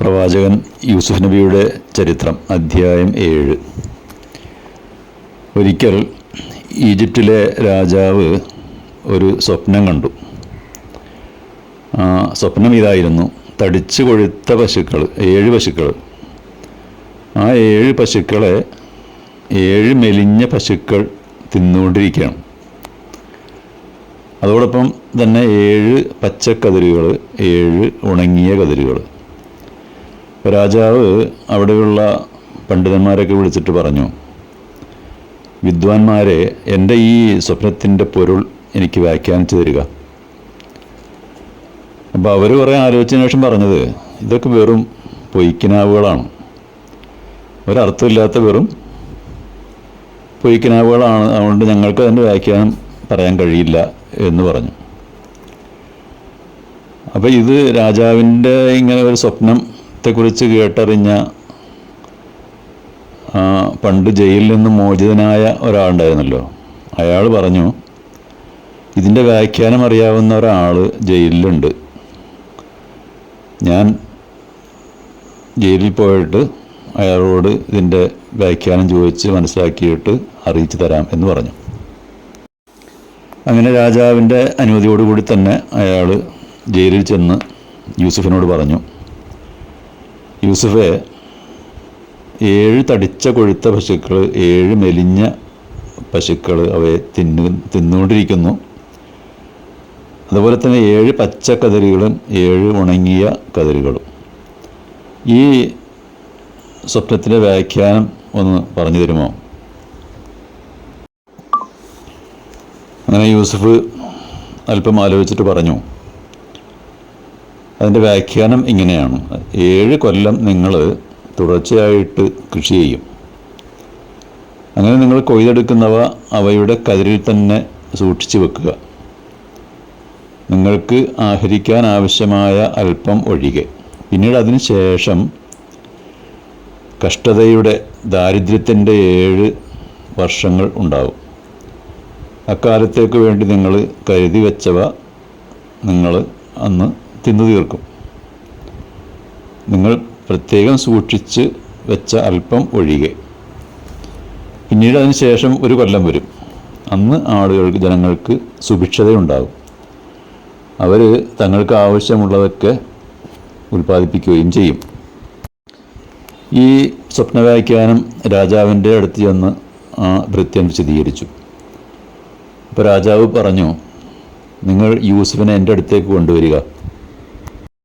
പ്രവാചകൻ യൂസുഫ് നബിയുടെ ചരിത്രം അധ്യായം 7. ഒരിക്കൽ ഈജിപ്തിലെ രാജാവ് ഒരു സ്വപ്നം കണ്ടു. ആ സ്വപ്നം ഇതായിരുന്നു: തടിച്ചു കൊഴുത്ത പശുക്കൾ, 7 പശുക്കൾ. ആ 7 പശുക്കളെ 7 മെലിഞ്ഞ പശുക്കൾ തിന്നുകൊണ്ടിരിക്കുകയാണ്. അതോടൊപ്പം തന്നെ 7 പച്ചക്കതിരുകൾ, 7 ഉണങ്ങിയ കതിരുകൾ. രാജാവ് അവിടെയുള്ള പണ്ഡിതന്മാരൊക്കെ വിളിച്ചിട്ട് പറഞ്ഞു: വിദ്വാൻമാരെ, എൻ്റെ ഈ സ്വപ്നത്തിൻ്റെ പൊരുൾ എനിക്ക് വ്യാഖ്യാനിച്ചു തരിക. അപ്പോൾ അവർ കുറേ ആലോചിച്ചതിന് ശേഷം പറഞ്ഞത്: ഇതൊക്കെ വെറും പൊയ്ക്കിനാവുകളാണ്, ഒരർത്ഥമില്ലാത്ത വെറും പൊയ്ക്കിനാവുകളാണ്, അതുകൊണ്ട് ഞങ്ങൾക്ക് അതിൻ്റെ വ്യാഖ്യാനം പറയാൻ കഴിയില്ല എന്ന് പറഞ്ഞു. അപ്പോൾ ഇത് രാജാവിൻ്റെ ഇങ്ങനെ ഒരു സ്വപ്നത്തെക്കുറിച്ച് കേട്ടറിഞ്ഞ പണ്ട് ജയിലിൽ നിന്ന് മോചിതനായ ഒരാളുണ്ടായിരുന്നല്ലോ, അയാൾ പറഞ്ഞു: ഇതിൻ്റെ വ്യാഖ്യാനം അറിയാവുന്ന ഒരാൾ ജയിലിലുണ്ട്, ഞാൻ ജയിലിൽ പോയിട്ട് അയാളോട് ഇതിൻ്റെ വ്യാഖ്യാനം ചോദിച്ച് മനസ്സിലാക്കിയിട്ട് അറിയിച്ചു തരാം എന്ന് പറഞ്ഞു. അങ്ങനെ രാജാവിൻ്റെ അനുമതിയോടുകൂടി തന്നെ അയാൾ ജയിലിൽ ചെന്ന് യൂസുഫിനോട് പറഞ്ഞു: യൂസുഫെ, 7 തടിച്ച കൊഴുത്ത പശുക്കൾ, 7 മെലിഞ്ഞ പശുക്കൾ അവയെ തിന്നുകൊണ്ടിരിക്കുന്നു. അതുപോലെ തന്നെ 7 പച്ചക്കതിരുകളും 7 ഉണങ്ങിയ കതിരുകളും. ഈ സ്വപ്നത്തിൻ്റെ വ്യാഖ്യാനം ഒന്ന് പറഞ്ഞു തരുമോ? അങ്ങനെ യൂസുഫ് അല്പം ആലോചിച്ചിട്ട് പറഞ്ഞു: അതിൻ്റെ വ്യാഖ്യാനം ഇങ്ങനെയാണ്: 7 കൊല്ലം നിങ്ങൾ തുടർച്ചയായിട്ട് കൃഷി ചെയ്യും. അങ്ങനെ നിങ്ങൾ കൊയ്തെടുക്കുന്നവ അവയുടെ കതിരിൽ തന്നെ സൂക്ഷിച്ചു വെക്കുക, നിങ്ങൾക്ക് ആഹരിക്കാൻ ആവശ്യമായ അല്പം ഒഴികെ. പിന്നീട് അതിന് ശേഷം കഷ്ടതയുടെ, ദാരിദ്ര്യത്തിൻ്റെ 7 വർഷങ്ങൾ ഉണ്ടാവും. അക്കാലത്തേക്ക് വേണ്ടി നിങ്ങൾ കരുതി വെച്ചവ നിങ്ങൾ അന്ന് തിന്നു തീർക്കും. നിങ്ങൾ പ്രത്യേകം സൂക്ഷിച്ച് വെച്ച അല്പം ഒഴികെ. പിന്നീട് അതിന് ശേഷം 1 കൊല്ലം വരും. അന്ന് ആളുകൾക്ക്, ജനങ്ങൾക്ക് സുഭിക്ഷതയുണ്ടാകും. അവർ തങ്ങൾക്ക് ആവശ്യമുള്ളതൊക്കെ ഉൽപ്പാദിപ്പിക്കുകയും ചെയ്യും. ഈ സ്വപ്നവ്യാഖ്യാനം രാജാവിൻ്റെ അടുത്ത് ചെന്ന് ആ ഭൃത്യൻ വിശദീകരിച്ചു. അപ്പോൾ രാജാവ് പറഞ്ഞു: നിങ്ങൾ യൂസുഫിനെ എൻ്റെ അടുത്തേക്ക് കൊണ്ടുവരിക.